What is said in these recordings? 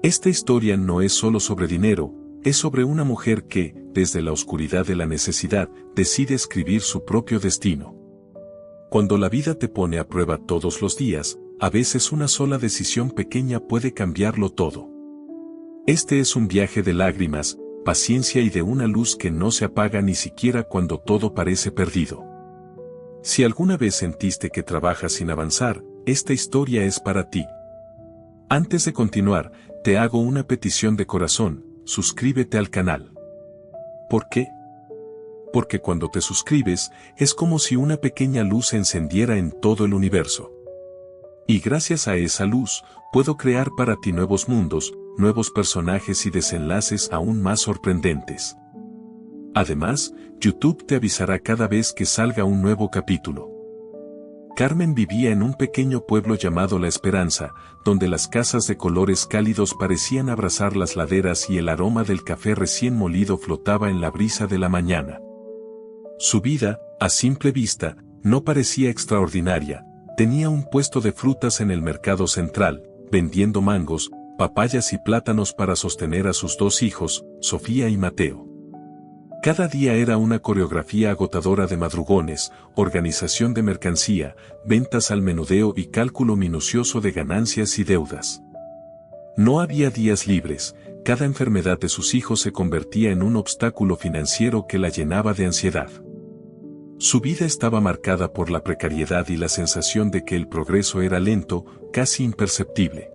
Esta historia no es solo sobre dinero, es sobre una mujer que, desde la oscuridad de la necesidad, decide escribir su propio destino. Cuando la vida te pone a prueba todos los días, a veces una sola decisión pequeña puede cambiarlo todo. Este es un viaje de lágrimas, paciencia y de una luz que no se apaga ni siquiera cuando todo parece perdido. Si alguna vez sentiste que trabajas sin avanzar, esta historia es para ti. Antes de continuar, te hago una petición de corazón: suscríbete al canal. ¿Por qué? Porque cuando te suscribes, es como si una pequeña luz se encendiera en todo el universo. Y gracias a esa luz, puedo crear para ti nuevos mundos, nuevos personajes y desenlaces aún más sorprendentes. Además, YouTube te avisará cada vez que salga un nuevo capítulo. Carmen vivía en un pequeño pueblo llamado La Esperanza, donde las casas de colores cálidos parecían abrazar las laderas y el aroma del café recién molido flotaba en la brisa de la mañana. Su vida, a simple vista, no parecía extraordinaria. Tenía un puesto de frutas en el mercado central, vendiendo mangos, papayas y plátanos para sostener a sus dos hijos, Sofía y Mateo. Cada día era una coreografía agotadora de madrugones, organización de mercancía, ventas al menudeo y cálculo minucioso de ganancias y deudas. No había días libres, cada enfermedad de sus hijos se convertía en un obstáculo financiero que la llenaba de ansiedad. Su vida estaba marcada por la precariedad y la sensación de que el progreso era lento, casi imperceptible.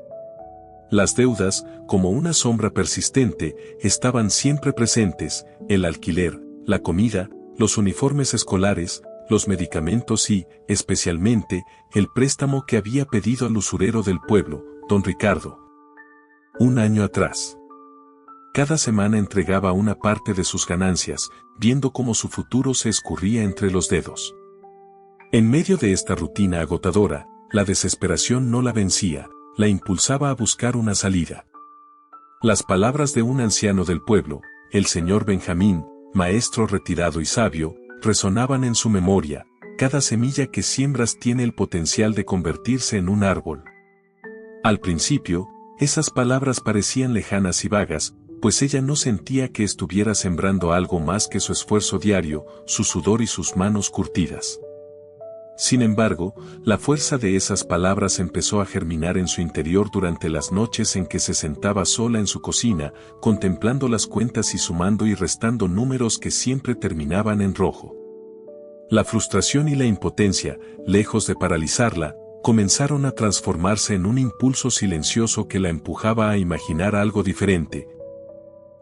Las deudas, como una sombra persistente, estaban siempre presentes: el alquiler, la comida, los uniformes escolares, los medicamentos y, especialmente, el préstamo que había pedido al usurero del pueblo, don Ricardo. Un año atrás. Cada semana entregaba una parte de sus ganancias, viendo cómo su futuro se escurría entre los dedos. En medio de esta rutina agotadora, la desesperación no la vencía, la impulsaba a buscar una salida. Las palabras de un anciano del pueblo, el señor Benjamín, maestro retirado y sabio, resonaban en su memoria: cada semilla que siembras tiene el potencial de convertirse en un árbol. Al principio, esas palabras parecían lejanas y vagas, pues ella no sentía que estuviera sembrando algo más que su esfuerzo diario, su sudor y sus manos curtidas. Sin embargo, la fuerza de esas palabras empezó a germinar en su interior durante las noches en que se sentaba sola en su cocina, contemplando las cuentas y sumando y restando números que siempre terminaban en rojo. La frustración y la impotencia, lejos de paralizarla, comenzaron a transformarse en un impulso silencioso que la empujaba a imaginar algo diferente.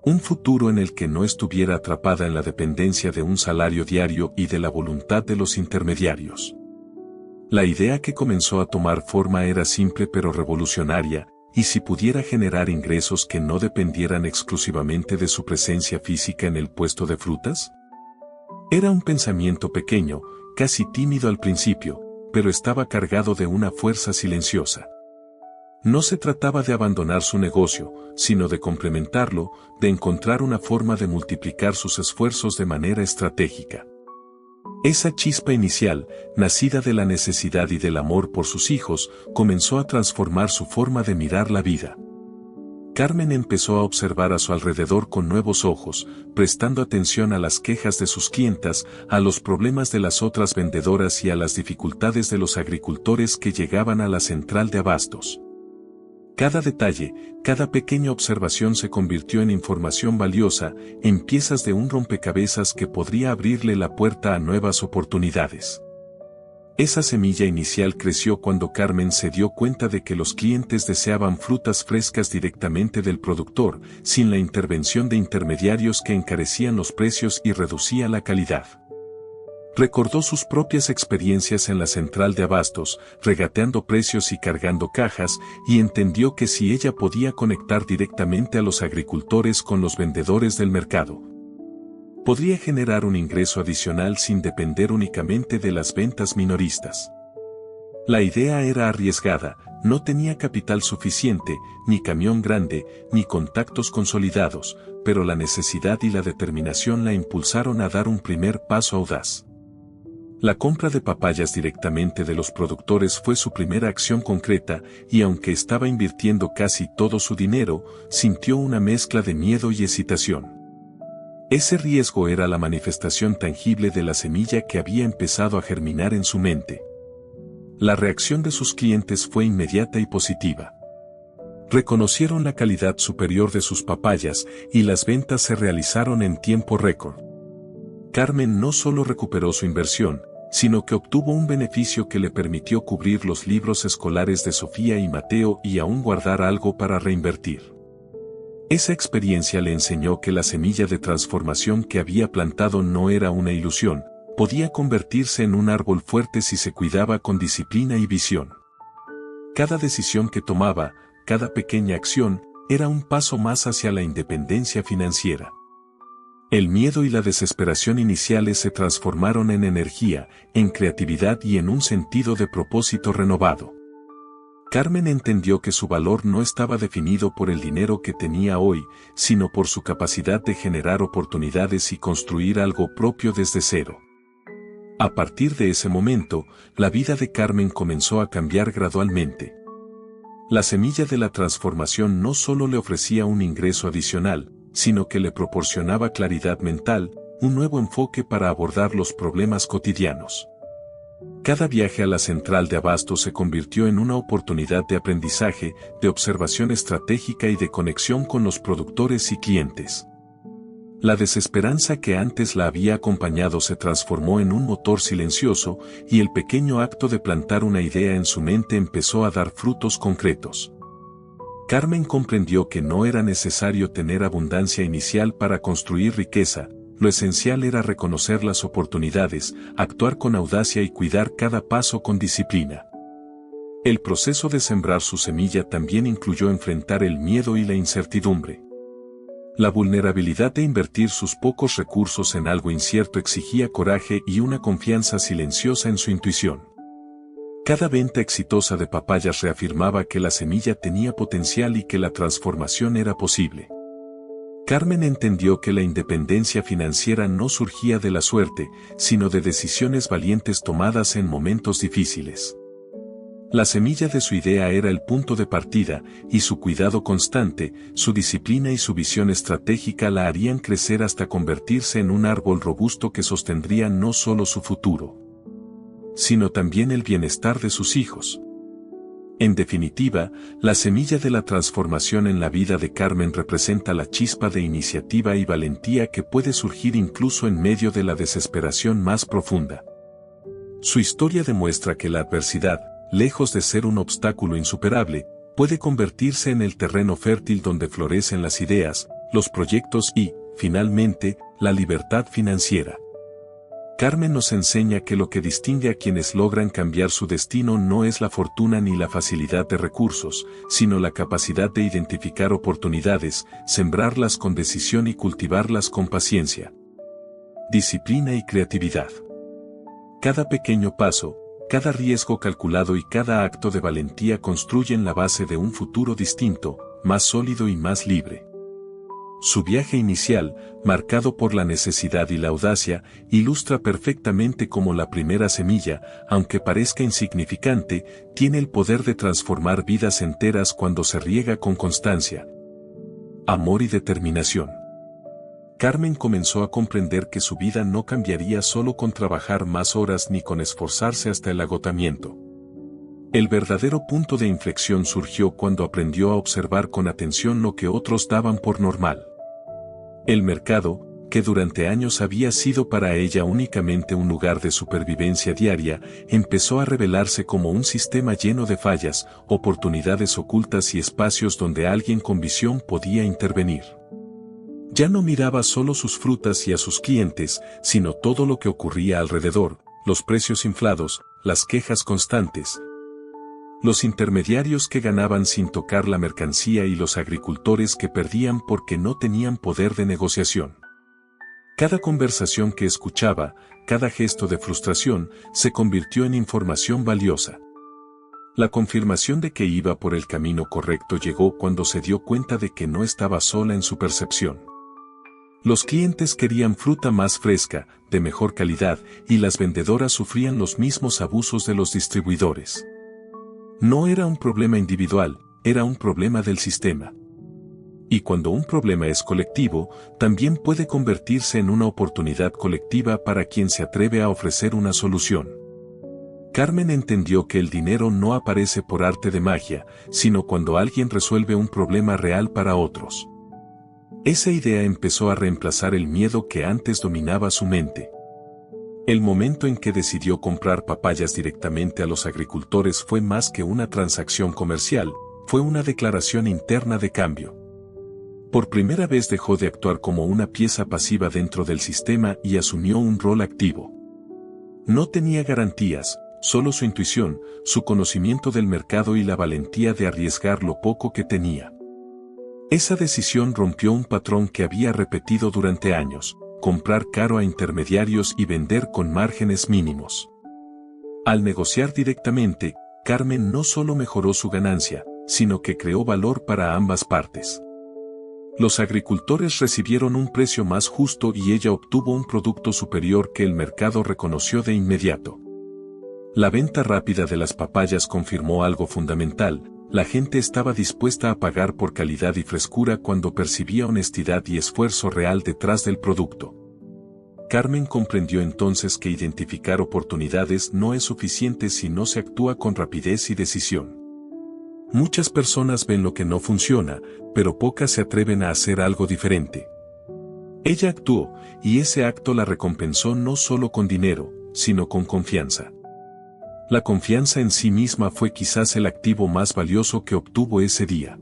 Un futuro en el que no estuviera atrapada en la dependencia de un salario diario y de la voluntad de los intermediarios. La idea que comenzó a tomar forma era simple pero revolucionaria: ¿y si pudiera generar ingresos que no dependieran exclusivamente de su presencia física en el puesto de frutas? Era un pensamiento pequeño, casi tímido al principio, pero estaba cargado de una fuerza silenciosa. No se trataba de abandonar su negocio, sino de complementarlo, de encontrar una forma de multiplicar sus esfuerzos de manera estratégica. Esa chispa inicial, nacida de la necesidad y del amor por sus hijos, comenzó a transformar su forma de mirar la vida. Carmen empezó a observar a su alrededor con nuevos ojos, prestando atención a las quejas de sus clientas, a los problemas de las otras vendedoras y a las dificultades de los agricultores que llegaban a la central de abastos. Cada detalle, cada pequeña observación se convirtió en información valiosa, en piezas de un rompecabezas que podría abrirle la puerta a nuevas oportunidades. Esa semilla inicial creció cuando Carmen se dio cuenta de que los clientes deseaban frutas frescas directamente del productor, sin la intervención de intermediarios que encarecían los precios y reducían la calidad. Recordó sus propias experiencias en la central de abastos, regateando precios y cargando cajas, y entendió que si ella podía conectar directamente a los agricultores con los vendedores del mercado, podría generar un ingreso adicional sin depender únicamente de las ventas minoristas. La idea era arriesgada, no tenía capital suficiente, ni camión grande, ni contactos consolidados, pero la necesidad y la determinación la impulsaron a dar un primer paso audaz. La compra de papayas directamente de los productores fue su primera acción concreta y aunque estaba invirtiendo casi todo su dinero, sintió una mezcla de miedo y excitación. Ese riesgo era la manifestación tangible de la semilla que había empezado a germinar en su mente. La reacción de sus clientes fue inmediata y positiva. Reconocieron la calidad superior de sus papayas y las ventas se realizaron en tiempo récord. Carmen no solo recuperó su inversión, sino que obtuvo un beneficio que le permitió cubrir los libros escolares de Sofía y Mateo y aún guardar algo para reinvertir. Esa experiencia le enseñó que la semilla de transformación que había plantado no era una ilusión, podía convertirse en un árbol fuerte si se cuidaba con disciplina y visión. Cada decisión que tomaba, cada pequeña acción, era un paso más hacia la independencia financiera. El miedo y la desesperación iniciales se transformaron en energía, en creatividad y en un sentido de propósito renovado. Carmen entendió que su valor no estaba definido por el dinero que tenía hoy, sino por su capacidad de generar oportunidades y construir algo propio desde cero. A partir de ese momento, la vida de Carmen comenzó a cambiar gradualmente. La semilla de la transformación no solo le ofrecía un ingreso adicional, sino que le proporcionaba claridad mental, un nuevo enfoque para abordar los problemas cotidianos. Cada viaje a la central de abasto se convirtió en una oportunidad de aprendizaje, de observación estratégica y de conexión con los productores y clientes. La desesperanza que antes la había acompañado se transformó en un motor silencioso y el pequeño acto de plantar una idea en su mente empezó a dar frutos concretos. Carmen comprendió que no era necesario tener abundancia inicial para construir riqueza, lo esencial era reconocer las oportunidades, actuar con audacia y cuidar cada paso con disciplina. El proceso de sembrar su semilla también incluyó enfrentar el miedo y la incertidumbre. La vulnerabilidad de invertir sus pocos recursos en algo incierto exigía coraje y una confianza silenciosa en su intuición. Cada venta exitosa de papayas reafirmaba que la semilla tenía potencial y que la transformación era posible. Carmen entendió que la independencia financiera no surgía de la suerte, sino de decisiones valientes tomadas en momentos difíciles. La semilla de su idea era el punto de partida, y su cuidado constante, su disciplina y su visión estratégica la harían crecer hasta convertirse en un árbol robusto que sostendría no solo su futuro, sino también el bienestar de sus hijos. En definitiva, la semilla de la transformación en la vida de Carmen representa la chispa de iniciativa y valentía que puede surgir incluso en medio de la desesperación más profunda. Su historia demuestra que la adversidad, lejos de ser un obstáculo insuperable, puede convertirse en el terreno fértil donde florecen las ideas, los proyectos y, finalmente, la libertad financiera. Carmen nos enseña que lo que distingue a quienes logran cambiar su destino no es la fortuna ni la facilidad de recursos, sino la capacidad de identificar oportunidades, sembrarlas con decisión y cultivarlas con paciencia, disciplina y creatividad. Cada pequeño paso, cada riesgo calculado y cada acto de valentía construyen la base de un futuro distinto, más sólido y más libre. Su viaje inicial, marcado por la necesidad y la audacia, ilustra perfectamente cómo la primera semilla, aunque parezca insignificante, tiene el poder de transformar vidas enteras cuando se riega con constancia, amor y determinación. Carmen comenzó a comprender que su vida no cambiaría solo con trabajar más horas ni con esforzarse hasta el agotamiento. El verdadero punto de inflexión surgió cuando aprendió a observar con atención lo que otros daban por normal. El mercado, que durante años había sido para ella únicamente un lugar de supervivencia diaria, empezó a revelarse como un sistema lleno de fallas, oportunidades ocultas y espacios donde alguien con visión podía intervenir. Ya no miraba solo sus frutas y a sus clientes, sino todo lo que ocurría alrededor, los precios inflados, las quejas constantes, los intermediarios que ganaban sin tocar la mercancía y los agricultores que perdían porque no tenían poder de negociación. Cada conversación que escuchaba, cada gesto de frustración, se convirtió en información valiosa. La confirmación de que iba por el camino correcto llegó cuando se dio cuenta de que no estaba sola en su percepción. Los clientes querían fruta más fresca, de mejor calidad, y las vendedoras sufrían los mismos abusos de los distribuidores. No era un problema individual, era un problema del sistema. Y cuando un problema es colectivo, también puede convertirse en una oportunidad colectiva para quien se atreve a ofrecer una solución. Carmen entendió que el dinero no aparece por arte de magia, sino cuando alguien resuelve un problema real para otros. Esa idea empezó a reemplazar el miedo que antes dominaba su mente. El momento en que decidió comprar papayas directamente a los agricultores fue más que una transacción comercial, fue una declaración interna de cambio. Por primera vez dejó de actuar como una pieza pasiva dentro del sistema y asumió un rol activo. No tenía garantías, solo su intuición, su conocimiento del mercado y la valentía de arriesgar lo poco que tenía. Esa decisión rompió un patrón que había repetido durante años: comprar caro a intermediarios y vender con márgenes mínimos. Al negociar directamente, Carmen no solo mejoró su ganancia, sino que creó valor para ambas partes. Los agricultores recibieron un precio más justo y ella obtuvo un producto superior que el mercado reconoció de inmediato. La venta rápida de las papayas confirmó algo fundamental: la gente estaba dispuesta a pagar por calidad y frescura cuando percibía honestidad y esfuerzo real detrás del producto. Carmen comprendió entonces que identificar oportunidades no es suficiente si no se actúa con rapidez y decisión. Muchas personas ven lo que no funciona, pero pocas se atreven a hacer algo diferente. Ella actuó, y ese acto la recompensó no solo con dinero, sino con confianza. La confianza en sí misma fue quizás el activo más valioso que obtuvo ese día.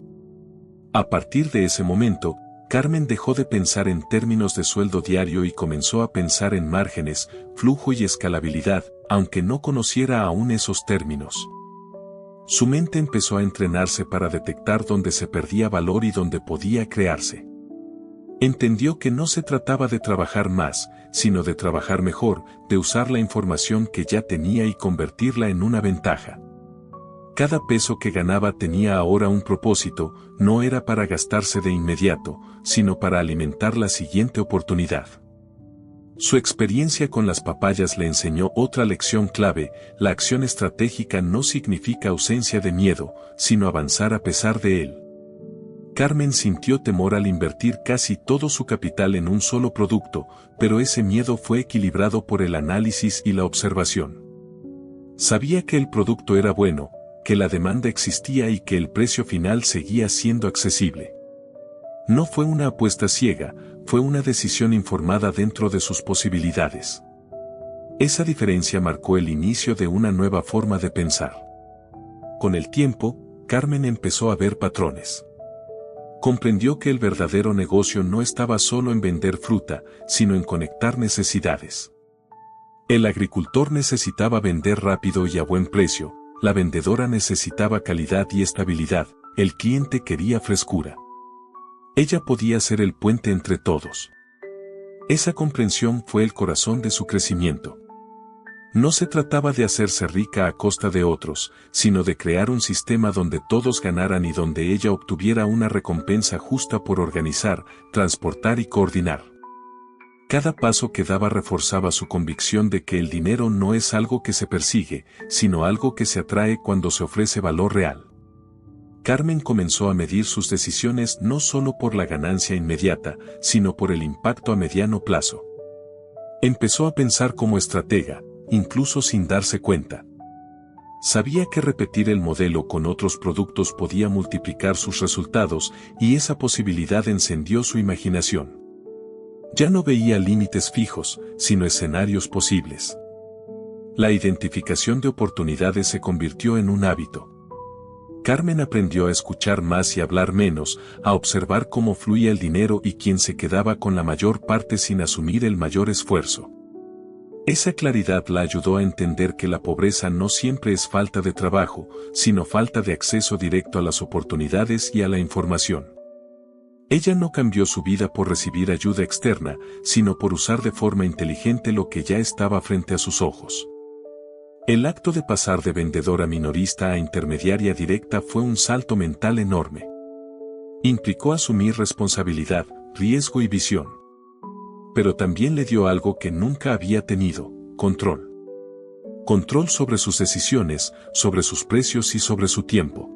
A partir de ese momento, Carmen dejó de pensar en términos de sueldo diario y comenzó a pensar en márgenes, flujo y escalabilidad, aunque no conociera aún esos términos. Su mente empezó a entrenarse para detectar dónde se perdía valor y dónde podía crearse. Entendió que no se trataba de trabajar más, sino de trabajar mejor, de usar la información que ya tenía y convertirla en una ventaja. Cada peso que ganaba tenía ahora un propósito: no era para gastarse de inmediato, sino para alimentar la siguiente oportunidad. Su experiencia con las papayas le enseñó otra lección clave: la acción estratégica no significa ausencia de miedo, sino avanzar a pesar de él. Carmen sintió temor al invertir casi todo su capital en un solo producto, pero ese miedo fue equilibrado por el análisis y la observación. Sabía que el producto era bueno, que la demanda existía y que el precio final seguía siendo accesible. No fue una apuesta ciega, fue una decisión informada dentro de sus posibilidades. Esa diferencia marcó el inicio de una nueva forma de pensar. Con el tiempo, Carmen empezó a ver patrones. Comprendió que el verdadero negocio no estaba solo en vender fruta, sino en conectar necesidades. El agricultor necesitaba vender rápido y a buen precio, la vendedora necesitaba calidad y estabilidad, el cliente quería frescura. Ella podía ser el puente entre todos. Esa comprensión fue el corazón de su crecimiento. No se trataba de hacerse rica a costa de otros, sino de crear un sistema donde todos ganaran y donde ella obtuviera una recompensa justa por organizar, transportar y coordinar. Cada paso que daba reforzaba su convicción de que el dinero no es algo que se persigue, sino algo que se atrae cuando se ofrece valor real. Carmen comenzó a medir sus decisiones no solo por la ganancia inmediata, sino por el impacto a mediano plazo. Empezó a pensar como estratega, incluso sin darse cuenta. Sabía que repetir el modelo con otros productos podía multiplicar sus resultados, y esa posibilidad encendió su imaginación. Ya no veía límites fijos, sino escenarios posibles. La identificación de oportunidades se convirtió en un hábito. Carmen aprendió a escuchar más y hablar menos, a observar cómo fluía el dinero y quién se quedaba con la mayor parte sin asumir el mayor esfuerzo. Esa claridad la ayudó a entender que la pobreza no siempre es falta de trabajo, sino falta de acceso directo a las oportunidades y a la información. Ella no cambió su vida por recibir ayuda externa, sino por usar de forma inteligente lo que ya estaba frente a sus ojos. El acto de pasar de vendedora minorista a intermediaria directa fue un salto mental enorme. Implicó asumir responsabilidad, riesgo y visión. pero también le dio algo que nunca había tenido: control. Control sobre sus decisiones, sobre sus precios y sobre su tiempo.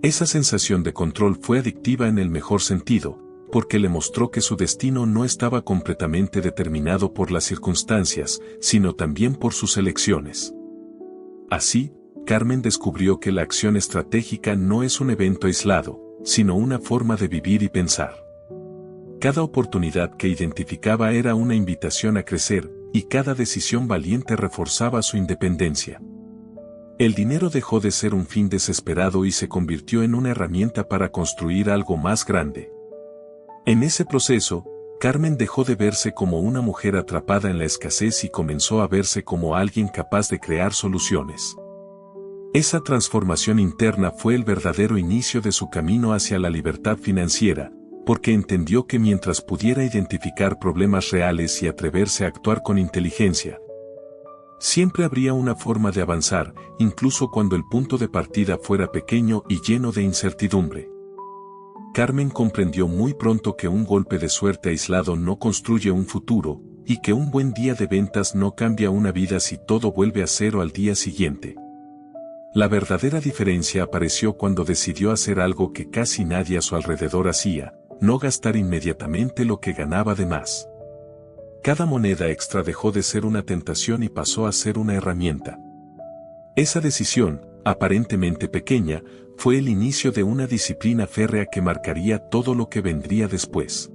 Esa sensación de control fue adictiva en el mejor sentido, porque le mostró que su destino no estaba completamente determinado por las circunstancias, sino también por sus elecciones. Así, Carmen descubrió que la acción estratégica no es un evento aislado, sino una forma de vivir y pensar. Cada oportunidad que identificaba era una invitación a crecer, y cada decisión valiente reforzaba su independencia. El dinero dejó de ser un fin desesperado y se convirtió en una herramienta para construir algo más grande. En ese proceso, Carmen dejó de verse como una mujer atrapada en la escasez y comenzó a verse como alguien capaz de crear soluciones. Esa transformación interna fue el verdadero inicio de su camino hacia la libertad financiera, porque entendió que mientras pudiera identificar problemas reales y atreverse a actuar con inteligencia, siempre habría una forma de avanzar, incluso cuando el punto de partida fuera pequeño y lleno de incertidumbre. Carmen comprendió muy pronto que un golpe de suerte aislado no construye un futuro, y que un buen día de ventas no cambia una vida si todo vuelve a cero al día siguiente. La verdadera diferencia apareció cuando decidió hacer algo que casi nadie a su alrededor hacía: no gastar inmediatamente lo que ganaba de más. Cada moneda extra dejó de ser una tentación y pasó a ser una herramienta. Esa decisión, aparentemente pequeña, fue el inicio de una disciplina férrea que marcaría todo lo que vendría después.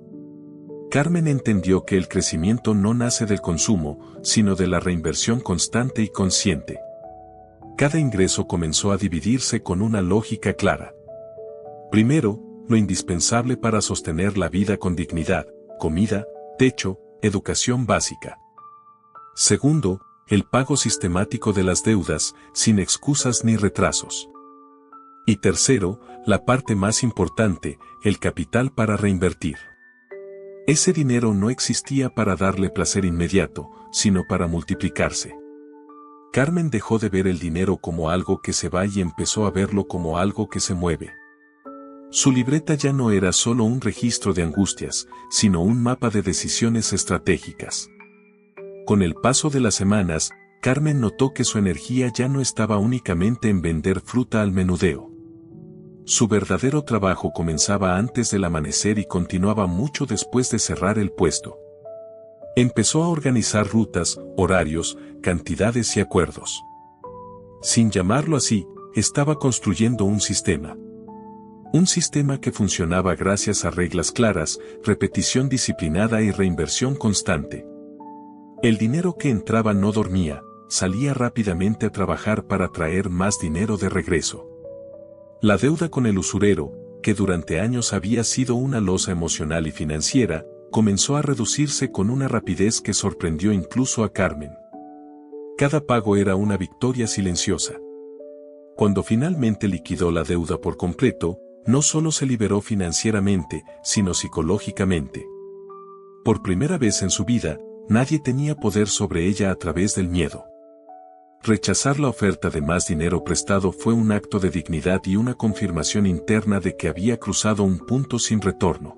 Carmen entendió que el crecimiento no nace del consumo, sino de la reinversión constante y consciente. Cada ingreso comenzó a dividirse con una lógica clara. Primero, lo indispensable para sostener la vida con dignidad: comida, techo, educación básica. Segundo, el pago sistemático de las deudas, sin excusas ni retrasos. Y tercero, la parte más importante, el capital para reinvertir. Ese dinero no existía para darle placer inmediato, sino para multiplicarse. Carmen dejó de ver el dinero como algo que se va y empezó a verlo como algo que se mueve. Su libreta ya no era solo un registro de angustias, sino un mapa de decisiones estratégicas. Con el paso de las semanas, Carmen notó que su energía ya no estaba únicamente en vender fruta al menudeo. Su verdadero trabajo comenzaba antes del amanecer y continuaba mucho después de cerrar el puesto. Empezó a organizar rutas, horarios, cantidades y acuerdos. Sin llamarlo así, estaba construyendo un sistema. Un sistema que funcionaba gracias a reglas claras, repetición disciplinada y reinversión constante. El dinero que entraba no dormía, salía rápidamente a trabajar para traer más dinero de regreso. La deuda con el usurero, que durante años había sido una losa emocional y financiera, comenzó a reducirse con una rapidez que sorprendió incluso a Carmen. Cada pago era una victoria silenciosa. Cuando finalmente liquidó la deuda por completo, no solo se liberó financieramente, sino psicológicamente. Por primera vez en su vida, nadie tenía poder sobre ella a través del miedo. Rechazar la oferta de más dinero prestado fue un acto de dignidad y una confirmación interna de que había cruzado un punto sin retorno.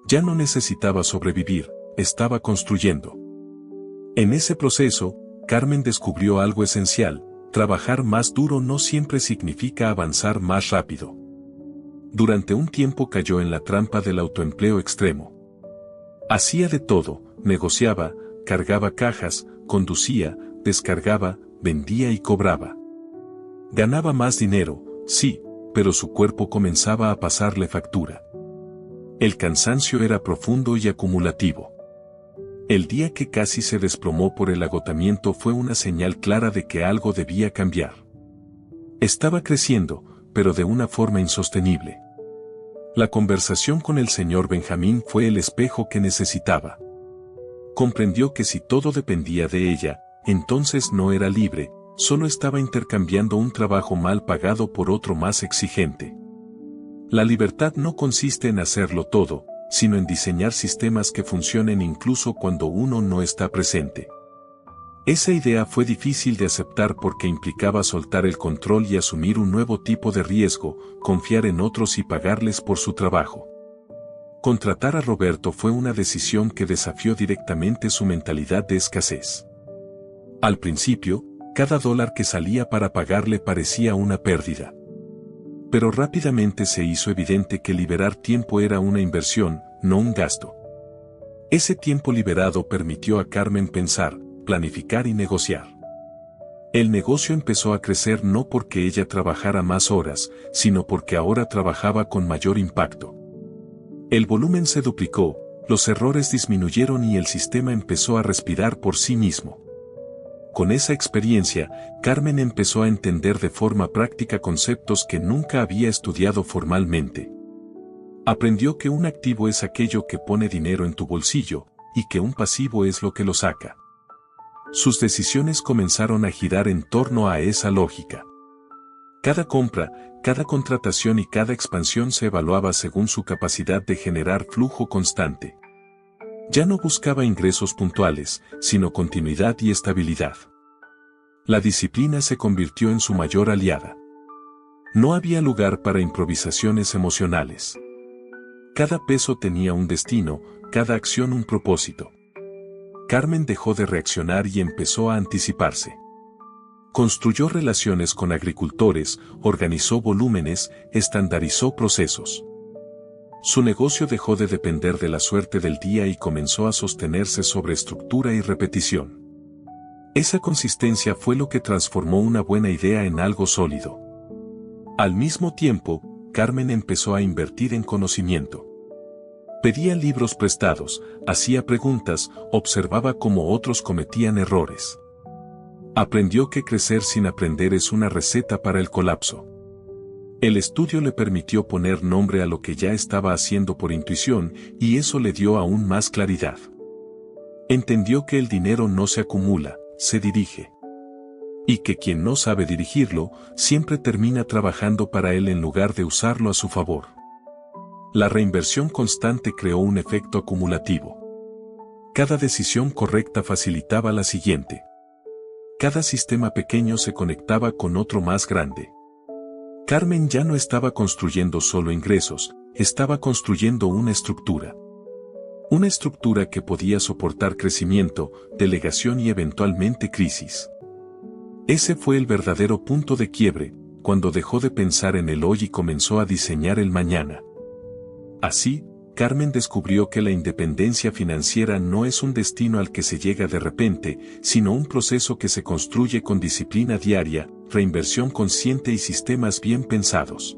Ya no necesitaba sobrevivir, estaba construyendo. En ese proceso, Carmen descubrió algo esencial: trabajar más duro no siempre significa avanzar más rápido. Durante un tiempo cayó en la trampa del autoempleo extremo. Hacía de todo: negociaba, cargaba cajas, conducía, descargaba, vendía y cobraba. Ganaba más dinero, sí, pero su cuerpo comenzaba a pasarle factura. El cansancio era profundo y acumulativo. El día que casi se desplomó por el agotamiento fue una señal clara de que algo debía cambiar. Estaba creciendo, pero de una forma insostenible. La conversación con el señor Benjamín fue el espejo que necesitaba. Comprendió que si todo dependía de ella, entonces no era libre, solo estaba intercambiando un trabajo mal pagado por otro más exigente. La libertad no consiste en hacerlo todo, sino en diseñar sistemas que funcionen incluso cuando uno no está presente. Esa idea fue difícil de aceptar porque implicaba soltar el control y asumir un nuevo tipo de riesgo, confiar en otros y pagarles por su trabajo. Contratar a Roberto fue una decisión que desafió directamente su mentalidad de escasez. Al principio, cada dólar que salía para pagarle parecía una pérdida. Pero rápidamente se hizo evidente que liberar tiempo era una inversión, no un gasto. Ese tiempo liberado permitió a Carmen pensar, planificar y negociar. El negocio empezó a crecer no porque ella trabajara más horas, sino porque ahora trabajaba con mayor impacto. El volumen se duplicó, los errores disminuyeron y el sistema empezó a respirar por sí mismo. Con esa experiencia, Carmen empezó a entender de forma práctica conceptos que nunca había estudiado formalmente. Aprendió que un activo es aquello que pone dinero en tu bolsillo, y que un pasivo es lo que lo saca. Sus decisiones comenzaron a girar en torno a esa lógica. Cada compra, cada contratación y cada expansión se evaluaba según su capacidad de generar flujo constante. Ya no buscaba ingresos puntuales, sino continuidad y estabilidad. La disciplina se convirtió en su mayor aliada. No había lugar para improvisaciones emocionales. Cada peso tenía un destino, cada acción un propósito. Carmen dejó de reaccionar y empezó a anticiparse. Construyó relaciones con agricultores, organizó volúmenes, estandarizó procesos. Su negocio dejó de depender de la suerte del día y comenzó a sostenerse sobre estructura y repetición. Esa consistencia fue lo que transformó una buena idea en algo sólido. Al mismo tiempo, Carmen empezó a invertir en conocimiento. Pedía libros prestados, hacía preguntas, observaba cómo otros cometían errores. Aprendió que crecer sin aprender es una receta para el colapso. El estudio le permitió poner nombre a lo que ya estaba haciendo por intuición, y eso le dio aún más claridad. Entendió que el dinero no se acumula, se dirige. Y que quien no sabe dirigirlo, siempre termina trabajando para él en lugar de usarlo a su favor. La reinversión constante creó un efecto acumulativo. Cada decisión correcta facilitaba la siguiente. Cada sistema pequeño se conectaba con otro más grande. Carmen ya no estaba construyendo solo ingresos, estaba construyendo una estructura. Una estructura que podía soportar crecimiento, delegación y eventualmente crisis. Ese fue el verdadero punto de quiebre, cuando dejó de pensar en el hoy y comenzó a diseñar el mañana. Así, Carmen descubrió que la independencia financiera no es un destino al que se llega de repente, sino un proceso que se construye con disciplina diaria, reinversión consciente y sistemas bien pensados.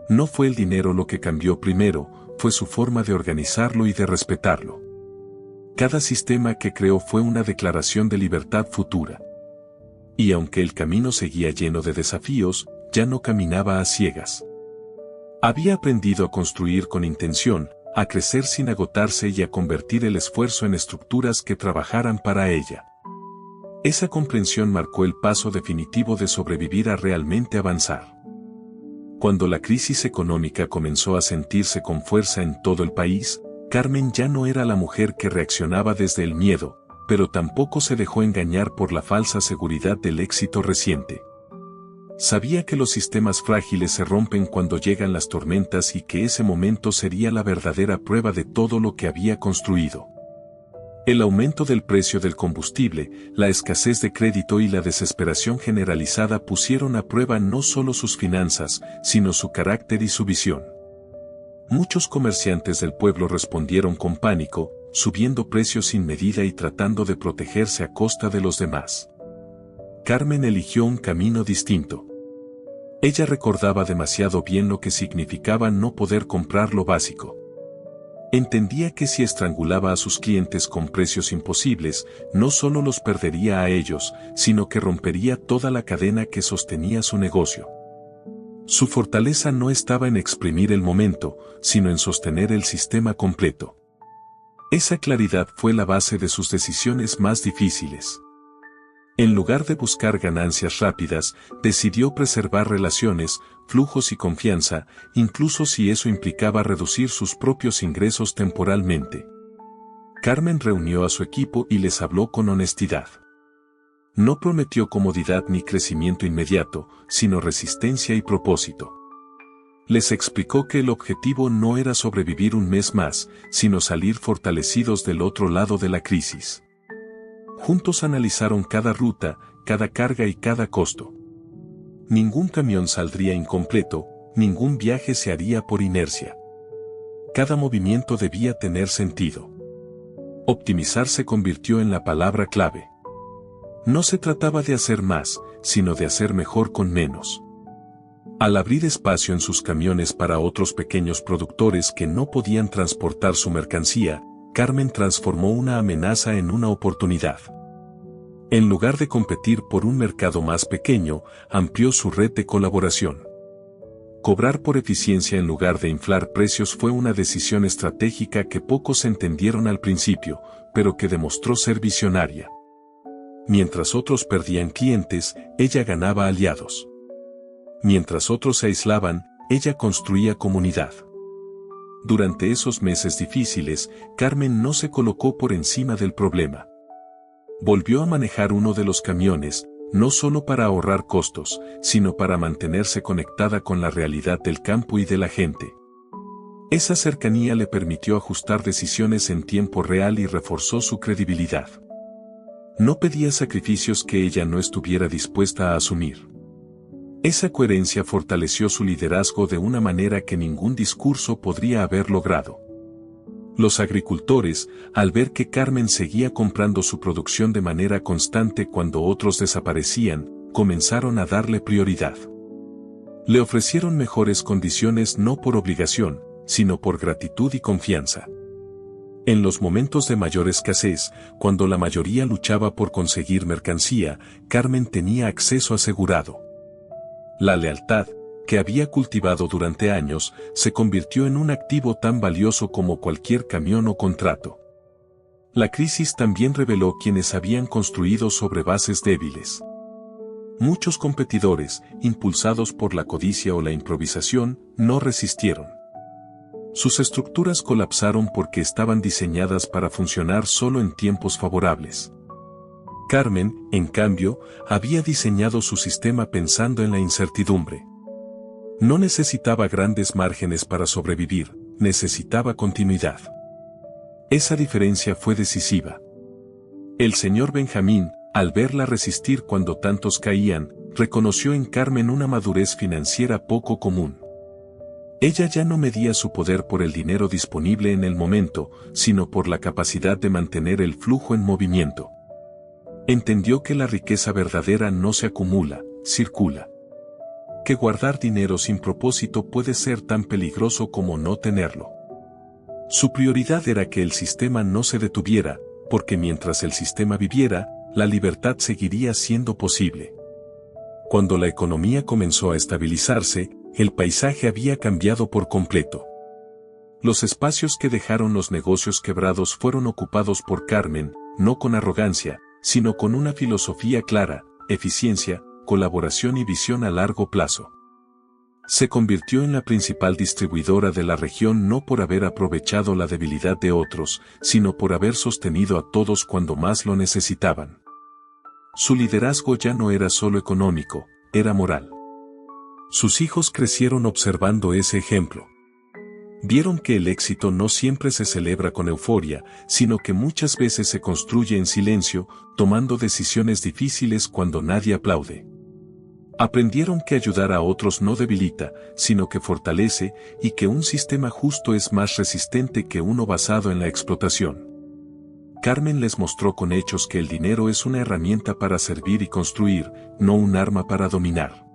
No fue el dinero lo que cambió primero, fue su forma de organizarlo y de respetarlo. Cada sistema que creó fue una declaración de libertad futura. Y aunque el camino seguía lleno de desafíos, ya no caminaba a ciegas. Había aprendido a construir con intención, a crecer sin agotarse y a convertir el esfuerzo en estructuras que trabajaran para ella. Esa comprensión marcó el paso definitivo de sobrevivir a realmente avanzar. Cuando la crisis económica comenzó a sentirse con fuerza en todo el país, Carmen ya no era la mujer que reaccionaba desde el miedo, pero tampoco se dejó engañar por la falsa seguridad del éxito reciente. Sabía que los sistemas frágiles se rompen cuando llegan las tormentas y que ese momento sería la verdadera prueba de todo lo que había construido. El aumento del precio del combustible, la escasez de crédito y la desesperación generalizada pusieron a prueba no solo sus finanzas, sino su carácter y su visión. Muchos comerciantes del pueblo respondieron con pánico, subiendo precios sin medida y tratando de protegerse a costa de los demás. Carmen eligió un camino distinto. Ella recordaba demasiado bien lo que significaba no poder comprar lo básico. Entendía que si estrangulaba a sus clientes con precios imposibles, no solo los perdería a ellos, sino que rompería toda la cadena que sostenía su negocio. Su fortaleza no estaba en exprimir el momento, sino en sostener el sistema completo. Esa claridad fue la base de sus decisiones más difíciles. En lugar de buscar ganancias rápidas, decidió preservar relaciones, flujos y confianza, incluso si eso implicaba reducir sus propios ingresos temporalmente. Carmen reunió a su equipo y les habló con honestidad. No prometió comodidad ni crecimiento inmediato, sino resistencia y propósito. Les explicó que el objetivo no era sobrevivir un mes más, sino salir fortalecidos del otro lado de la crisis. Juntos analizaron cada ruta, cada carga y cada costo. Ningún camión saldría incompleto, ningún viaje se haría por inercia. Cada movimiento debía tener sentido. Optimizar se convirtió en la palabra clave. No se trataba de hacer más, sino de hacer mejor con menos. Al abrir espacio en sus camiones para otros pequeños productores que no podían transportar su mercancía, Carmen transformó una amenaza en una oportunidad. En lugar de competir por un mercado más pequeño, amplió su red de colaboración. Cobrar por eficiencia en lugar de inflar precios fue una decisión estratégica que pocos entendieron al principio, pero que demostró ser visionaria. Mientras otros perdían clientes, ella ganaba aliados. Mientras otros se aislaban, ella construía comunidad. Durante esos meses difíciles, Carmen no se colocó por encima del problema. Volvió a manejar uno de los camiones, no solo para ahorrar costos, sino para mantenerse conectada con la realidad del campo y de la gente. Esa cercanía le permitió ajustar decisiones en tiempo real y reforzó su credibilidad. No pedía sacrificios que ella no estuviera dispuesta a asumir. Esa coherencia fortaleció su liderazgo de una manera que ningún discurso podría haber logrado. Los agricultores, al ver que Carmen seguía comprando su producción de manera constante cuando otros desaparecían, comenzaron a darle prioridad. Le ofrecieron mejores condiciones no por obligación, sino por gratitud y confianza. En los momentos de mayor escasez, cuando la mayoría luchaba por conseguir mercancía, Carmen tenía acceso asegurado. La lealtad, que había cultivado durante años, se convirtió en un activo tan valioso como cualquier camión o contrato. La crisis también reveló quienes habían construido sobre bases débiles. Muchos competidores, impulsados por la codicia o la improvisación, no resistieron. Sus estructuras colapsaron porque estaban diseñadas para funcionar solo en tiempos favorables. Carmen, en cambio, había diseñado su sistema pensando en la incertidumbre. No necesitaba grandes márgenes para sobrevivir, necesitaba continuidad. Esa diferencia fue decisiva. El señor Benjamín, al verla resistir cuando tantos caían, reconoció en Carmen una madurez financiera poco común. Ella ya no medía su poder por el dinero disponible en el momento, sino por la capacidad de mantener el flujo en movimiento. Entendió que la riqueza verdadera no se acumula, circula. Que guardar dinero sin propósito puede ser tan peligroso como no tenerlo. Su prioridad era que el sistema no se detuviera, porque mientras el sistema viviera, la libertad seguiría siendo posible. Cuando la economía comenzó a estabilizarse, el paisaje había cambiado por completo. Los espacios que dejaron los negocios quebrados fueron ocupados por Carmen, no con arrogancia, sino con una filosofía clara, eficiencia, colaboración y visión a largo plazo. Se convirtió en la principal distribuidora de la región no por haber aprovechado la debilidad de otros, sino por haber sostenido a todos cuando más lo necesitaban. Su liderazgo ya no era solo económico, era moral. Sus hijos crecieron observando ese ejemplo. Vieron que el éxito no siempre se celebra con euforia, sino que muchas veces se construye en silencio, tomando decisiones difíciles cuando nadie aplaude. Aprendieron que ayudar a otros no debilita, sino que fortalece, y que un sistema justo es más resistente que uno basado en la explotación. Carmen les mostró con hechos que el dinero es una herramienta para servir y construir, no un arma para dominar.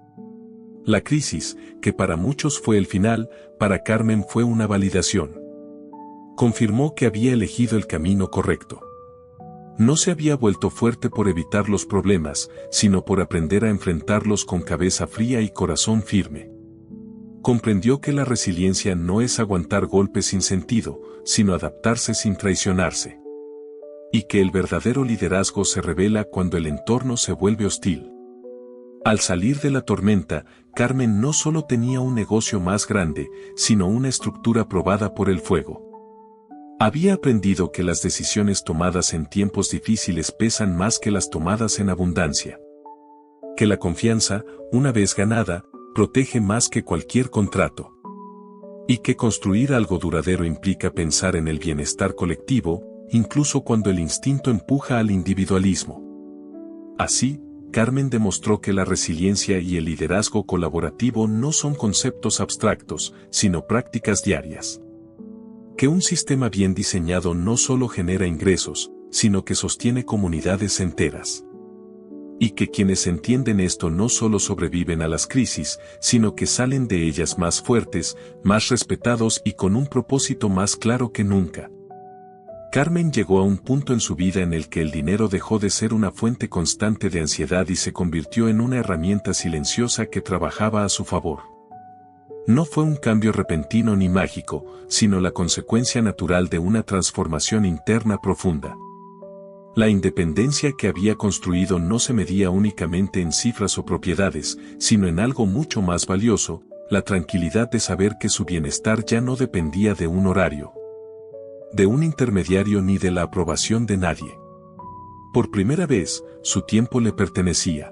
La crisis, que para muchos fue el final, para Carmen fue una validación. Confirmó que había elegido el camino correcto. No se había vuelto fuerte por evitar los problemas, sino por aprender a enfrentarlos con cabeza fría y corazón firme. Comprendió que la resiliencia no es aguantar golpes sin sentido, sino adaptarse sin traicionarse. Y que el verdadero liderazgo se revela cuando el entorno se vuelve hostil. Al salir de la tormenta, Carmen no solo tenía un negocio más grande, sino una estructura probada por el fuego. Había aprendido que las decisiones tomadas en tiempos difíciles pesan más que las tomadas en abundancia. Que la confianza, una vez ganada, protege más que cualquier contrato. Y que construir algo duradero implica pensar en el bienestar colectivo, incluso cuando el instinto empuja al individualismo. Así, Carmen demostró que la resiliencia y el liderazgo colaborativo no son conceptos abstractos, sino prácticas diarias. Que un sistema bien diseñado no solo genera ingresos, sino que sostiene comunidades enteras. Y que quienes entienden esto no solo sobreviven a las crisis, sino que salen de ellas más fuertes, más respetados y con un propósito más claro que nunca. Carmen llegó a un punto en su vida en el que el dinero dejó de ser una fuente constante de ansiedad y se convirtió en una herramienta silenciosa que trabajaba a su favor. No fue un cambio repentino ni mágico, sino la consecuencia natural de una transformación interna profunda. La independencia que había construido no se medía únicamente en cifras o propiedades, sino en algo mucho más valioso, la tranquilidad de saber que su bienestar ya no dependía de un horario, de un intermediario ni de la aprobación de nadie. Por primera vez, su tiempo le pertenecía.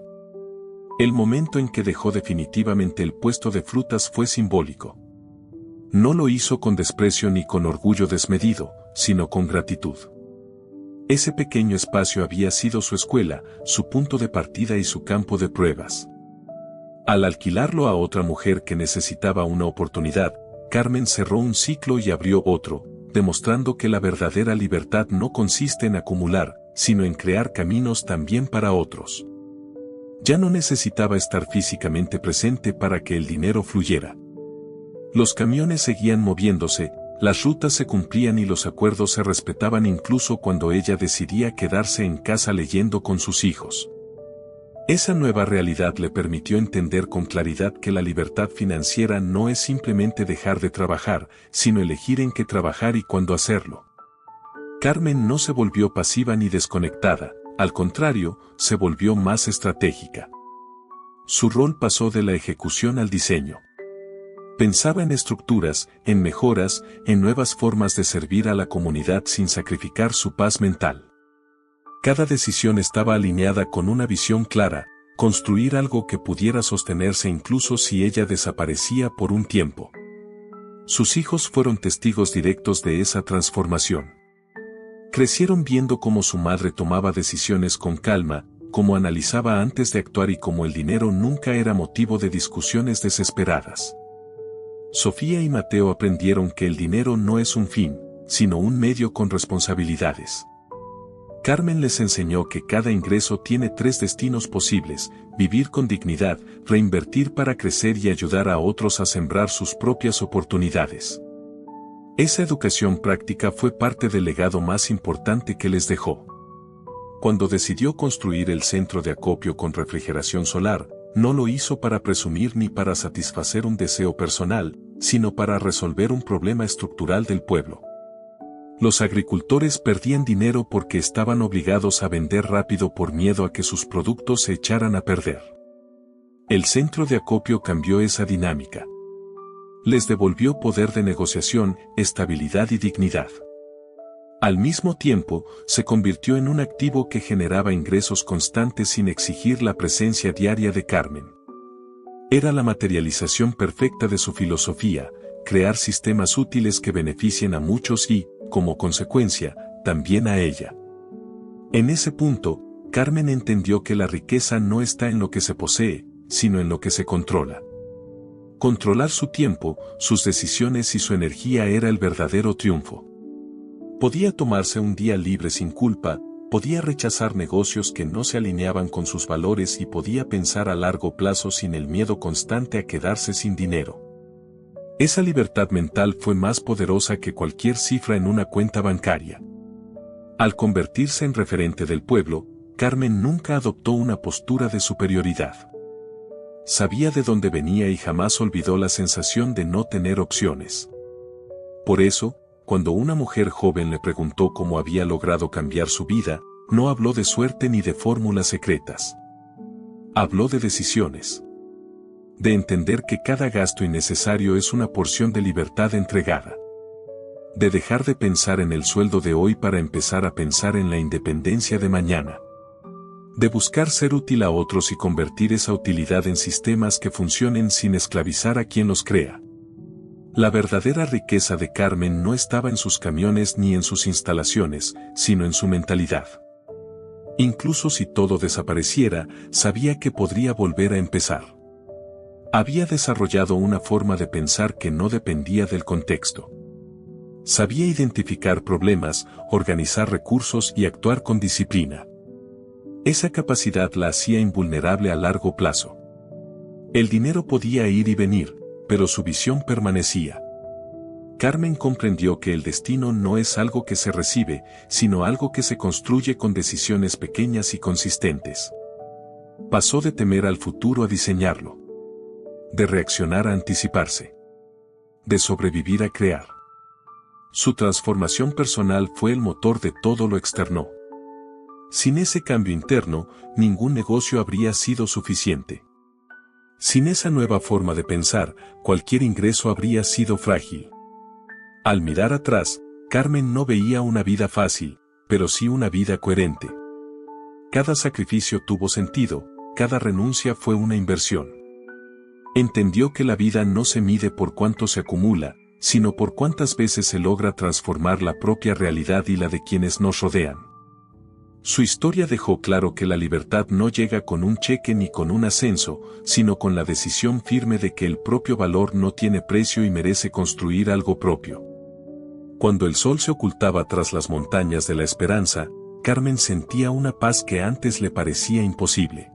El momento en que dejó definitivamente el puesto de frutas fue simbólico. No lo hizo con desprecio ni con orgullo desmedido, sino con gratitud. Ese pequeño espacio había sido su escuela, su punto de partida y su campo de pruebas. Al alquilarlo a otra mujer que necesitaba una oportunidad, Carmen cerró un ciclo y abrió otro, demostrando que la verdadera libertad no consiste en acumular, sino en crear caminos también para otros. Ya no necesitaba estar físicamente presente para que el dinero fluyera. Los camiones seguían moviéndose, las rutas se cumplían y los acuerdos se respetaban incluso cuando ella decidía quedarse en casa leyendo con sus hijos. Esa nueva realidad le permitió entender con claridad que la libertad financiera no es simplemente dejar de trabajar, sino elegir en qué trabajar y cuándo hacerlo. Carmen no se volvió pasiva ni desconectada, al contrario, se volvió más estratégica. Su rol pasó de la ejecución al diseño. Pensaba en estructuras, en mejoras, en nuevas formas de servir a la comunidad sin sacrificar su paz mental. Cada decisión estaba alineada con una visión clara, construir algo que pudiera sostenerse incluso si ella desaparecía por un tiempo. Sus hijos fueron testigos directos de esa transformación. Crecieron viendo cómo su madre tomaba decisiones con calma, cómo analizaba antes de actuar y cómo el dinero nunca era motivo de discusiones desesperadas. Sofía y Mateo aprendieron que el dinero no es un fin, sino un medio con responsabilidades. Carmen les enseñó que cada ingreso tiene 3 destinos posibles: vivir con dignidad, reinvertir para crecer y ayudar a otros a sembrar sus propias oportunidades. Esa educación práctica fue parte del legado más importante que les dejó. Cuando decidió construir el centro de acopio con refrigeración solar, no lo hizo para presumir ni para satisfacer un deseo personal, sino para resolver un problema estructural del pueblo. Los agricultores perdían dinero porque estaban obligados a vender rápido por miedo a que sus productos se echaran a perder. El centro de acopio cambió esa dinámica. Les devolvió poder de negociación, estabilidad y dignidad. Al mismo tiempo, se convirtió en un activo que generaba ingresos constantes sin exigir la presencia diaria de Carmen. Era la materialización perfecta de su filosofía: crear sistemas útiles que beneficien a muchos y, como consecuencia, también a ella. En ese punto, Carmen entendió que la riqueza no está en lo que se posee, sino en lo que se controla. Controlar su tiempo, sus decisiones y su energía era el verdadero triunfo. Podía tomarse un día libre sin culpa, podía rechazar negocios que no se alineaban con sus valores y podía pensar a largo plazo sin el miedo constante a quedarse sin dinero. Esa libertad mental fue más poderosa que cualquier cifra en una cuenta bancaria. Al convertirse en referente del pueblo, Carmen nunca adoptó una postura de superioridad. Sabía de dónde venía y jamás olvidó la sensación de no tener opciones. Por eso, cuando una mujer joven le preguntó cómo había logrado cambiar su vida, no habló de suerte ni de fórmulas secretas. Habló de decisiones. De entender que cada gasto innecesario es una porción de libertad entregada. De dejar de pensar en el sueldo de hoy para empezar a pensar en la independencia de mañana. De buscar ser útil a otros y convertir esa utilidad en sistemas que funcionen sin esclavizar a quien los crea. La verdadera riqueza de Carmen no estaba en sus camiones ni en sus instalaciones, sino en su mentalidad. Incluso si todo desapareciera, sabía que podría volver a empezar. Había desarrollado una forma de pensar que no dependía del contexto. Sabía identificar problemas, organizar recursos y actuar con disciplina. Esa capacidad la hacía invulnerable a largo plazo. El dinero podía ir y venir, pero su visión permanecía. Carmen comprendió que el destino no es algo que se recibe, sino algo que se construye con decisiones pequeñas y consistentes. Pasó de temer al futuro a diseñarlo. De reaccionar a anticiparse. De sobrevivir a crear. Su transformación personal fue el motor de todo lo externo. Sin ese cambio interno, ningún negocio habría sido suficiente. Sin esa nueva forma de pensar, cualquier ingreso habría sido frágil. Al mirar atrás, Carmen no veía una vida fácil, pero sí una vida coherente. Cada sacrificio tuvo sentido, cada renuncia fue una inversión. Entendió que la vida no se mide por cuánto se acumula, sino por cuántas veces se logra transformar la propia realidad y la de quienes nos rodean. Su historia dejó claro que la libertad no llega con un cheque ni con un ascenso, sino con la decisión firme de que el propio valor no tiene precio y merece construir algo propio. Cuando el sol se ocultaba tras las montañas de la esperanza, Carmen sentía una paz que antes le parecía imposible.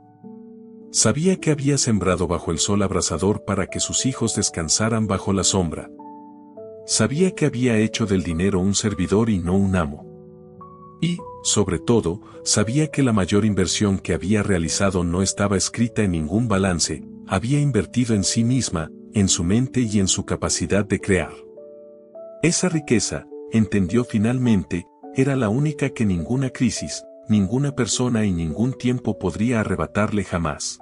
Sabía que había sembrado bajo el sol abrasador para que sus hijos descansaran bajo la sombra. Sabía que había hecho del dinero un servidor y no un amo. Y, sobre todo, sabía que la mayor inversión que había realizado no estaba escrita en ningún balance, había invertido en sí misma, en su mente y en su capacidad de crear. Esa riqueza, entendió finalmente, era la única que ninguna crisis, ninguna persona y ningún tiempo podría arrebatarle jamás.